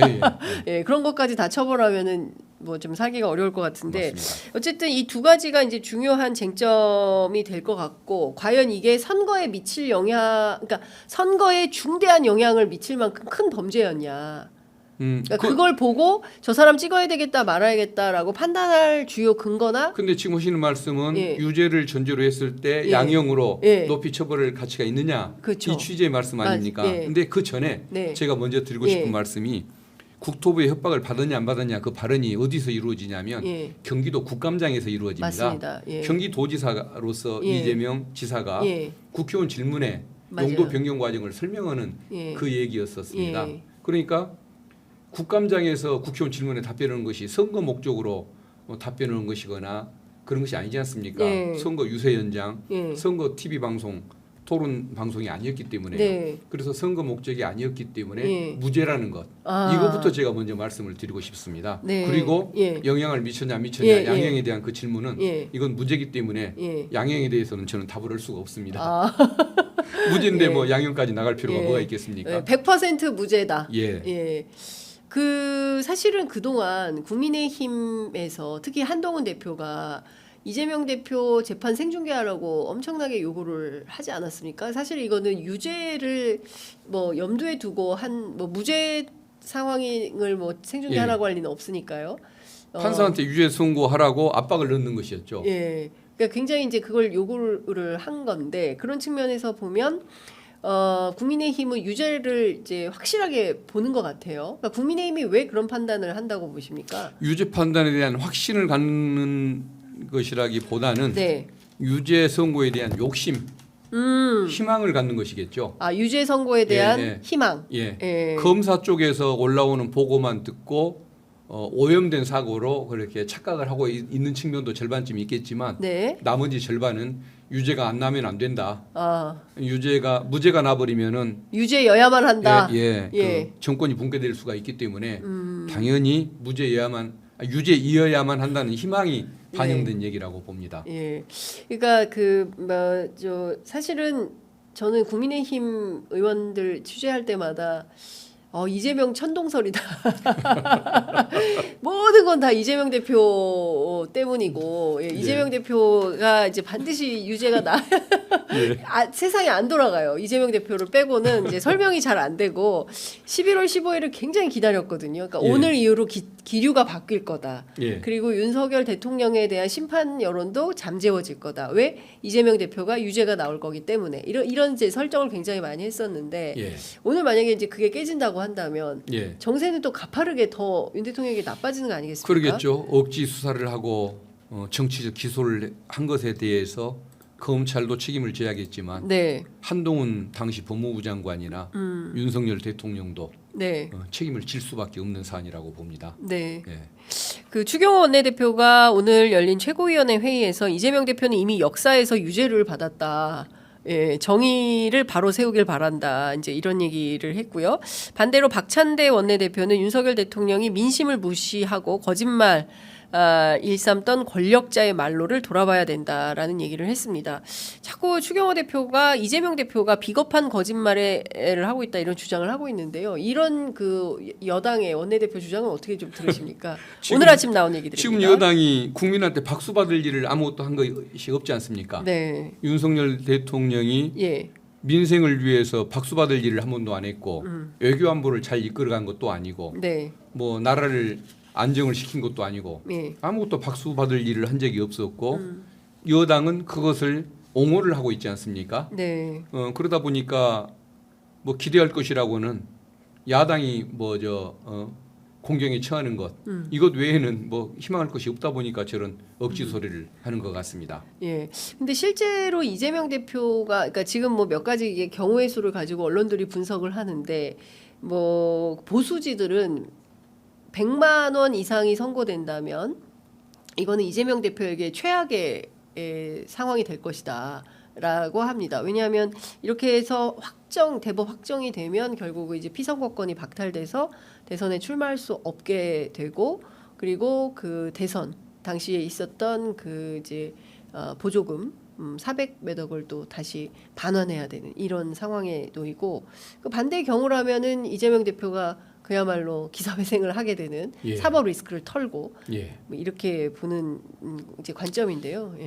예, 예, 예. 예, 그런 것까지 다 처벌하면은 뭐 좀 살기가 어려울 것 같은데 맞습니다. 어쨌든 이 두 가지가 이제 중요한 쟁점이 될 것 같고 과연 이게 선거에 미칠 영향, 그러니까 선거에 중대한 영향을 미칠 만큼 큰 범죄였냐. 그러니까 그걸 보고 저 사람 찍어야 되겠다 말아야겠다라고 판단할 주요 근거나 근데 지금 하시는 말씀은 예. 유죄를 전제로 했을 때 예. 양형으로 예. 높이 처벌할 가치가 있느냐 그렇죠. 이 취지의 말씀 아닙니까? 예. 근데 그 전에 네. 제가 먼저 드리고 예. 싶은 말씀이 국토부의 협박을 받았냐 안 받았냐 그 발언이 어디서 이루어지냐면 예. 경기도 국감장에서 이루어집니다. 맞습니다. 예. 경기도지사로서 예. 이재명 지사가 예. 국회의원 질문에 맞아요. 용도 변경 과정을 설명하는 예. 그 얘기였었습니다. 예. 그러니까 국감장에서 국회의원 질문에 답변하는 것이 선거 목적으로 답변하는 것이거나 그런 것이 아니지 않습니까? 예. 선거 유세 연장, 예. 선거 TV 방송, 토론 방송이 아니었기 때문에 네. 그래서 선거 목적이 아니었기 때문에 예. 무죄라는 것 아. 이것부터 제가 먼저 말씀을 드리고 싶습니다. 네. 그리고 예. 영향을 미쳤냐 안 미쳤냐 예, 예. 양형에 대한 그 질문은 예. 이건 무죄이기 때문에 예. 양형에 대해서는 저는 답을 할 수가 없습니다. 아. 무죄인데 예. 뭐 양형까지 나갈 필요가 예. 뭐가 있겠습니까? 100% 무죄다. 예. 예. 그 사실은 그동안 국민의힘에서 특히 한동훈 대표가 이재명 대표 재판 생중계하라고 엄청나게 요구를 하지 않았습니까? 사실 이거는 유죄를 뭐 염두에 두고 한 뭐 무죄 상황을 뭐 생중계하라고 할 리는 없으니까요. 판사한테 유죄 선고하라고 압박을 넣는 것이었죠. 예. 그러니까 굉장히 이제 그걸 요구를 한 건데 그런 측면에서 보면 국민의힘은 유죄를 이제 확실하게 보는 것 같아요. 그러니까 국민의힘이 왜 그런 판단을 한다고 보십니까? 유죄 판단에 대한 확신을 갖는 것이라기보다는 네. 유죄 선고에 대한 욕심, 희망을 갖는 것이겠죠. 아 유죄 선고에 대한 예. 희망. 예. 예. 검사 쪽에서 올라오는 보고만 듣고 오염된 사고로 그렇게 착각을 하고 있는 측면도 절반쯤 있겠지만 네. 나머지 절반은 유죄가 안 나면 안 된다. 아 무죄가 나버리면은 유죄여야만 한다. 예, 예. 그 정권이 붕괴될 수가 있기 때문에 당연히 유죄이어야만 한다는 희망이 반영된 얘기라고 봅니다. 예. 그러니까 저 사실은 저는 국민의힘 의원들 취재할 때마다 이재명 천동설이다. 모든 건 다 이재명 대표 때문이고 이재명 대표가 이제 반드시 유죄가 예. 세상이 안 돌아가요. 이재명 대표를 빼고는 이제 설명이 잘 안 되고 11월 15일을 굉장히 기다렸거든요. 그러니까 예. 오늘 이후로 기류가 바뀔 거다. 예. 그리고 윤석열 대통령에 대한 심판 여론도 잠재워질 거다. 왜? 이재명 대표가 유죄가 나올 거기 때문에 이런 이제 설정을 굉장히 많이 했었는데 예. 오늘 만약에 이제 그게 깨진다고 한다면 예. 정세는 또 가파르게 더 윤 대통령에게 나빠지는 거 아니겠습니까? 그러겠죠. 억지 수사를 하고 정치적 기소를 한 것에 대해서 검찰도 책임을 져야겠지만 네, 한동훈 당시 법무부 장관이나 윤석열 대통령도 네, 책임을 질 수밖에 없는 사안이라고 봅니다. 네. 예. 그 추경호 원내대표가 오늘 열린 최고위원회 회의에서 이재명 대표는 이미 역사에서 유죄를 받았다. 예, 정의를 바로 세우길 바란다. 이제 이런 얘기를 했고요. 반대로 박찬대 원내대표는 윤석열 대통령이 민심을 무시하고 거짓말 일삼던 권력자의 말로를 돌아봐야 된다라는 얘기를 했습니다. 자꾸 추경호 대표가 이재명 대표가 비겁한 거짓말을 하고 있다 이런 주장을 하고 있는데요. 이런 그 여당의 원내대표 주장은 어떻게 좀 들으십니까? 오늘 아침 나온 얘기들입니다. 지금 여당이 국민한테 박수 받을 일을 아무것도 한 것이 없지 않습니까? 네, 윤석열 대통령이 예, 민생을 위해서 박수 받을 일을 한 번도 안 했고 외교 안보를 잘 이끌어간 것도 아니고 네, 뭐 나라를 안정을 시킨 것도 아니고 예, 아무것도 박수 받을 일을 한 적이 없었고 여당은 그것을 옹호를 하고 있지 않습니까? 네, 그러다 보니까 뭐 기대할 것이라고는 야당이 공경에 처하는 것 이것 외에는 뭐 희망할 것이 없다 보니까 저런 억지 소리를 하는 것 같습니다. 예. 근데 실제로 이재명 대표가 그러니까 지금 뭐 몇 가지 이게 경우의 수를 가지고 언론들이 분석을 하는데 뭐 보수지들은 100만 원 이상이 선고된다면 이거는 이재명 대표에게 최악의 상황이 될 것이다라고 합니다. 왜냐하면 이렇게 해서 대법 확정이 되면 결국 이제 피선거권이 박탈돼서 대선에 출마할 수 없게 되고 그리고 그 대선 당시에 있었던 그 이제 보조금 400몇억을 또 다시 반환해야 되는 이런 상황에 놓이고 그 반대의 경우라면은 이재명 대표가 그야말로 기사회생을 하게 되는 예. 사법 리스크를 털고 예. 뭐 이렇게 보는 이제 관점인데요. 예.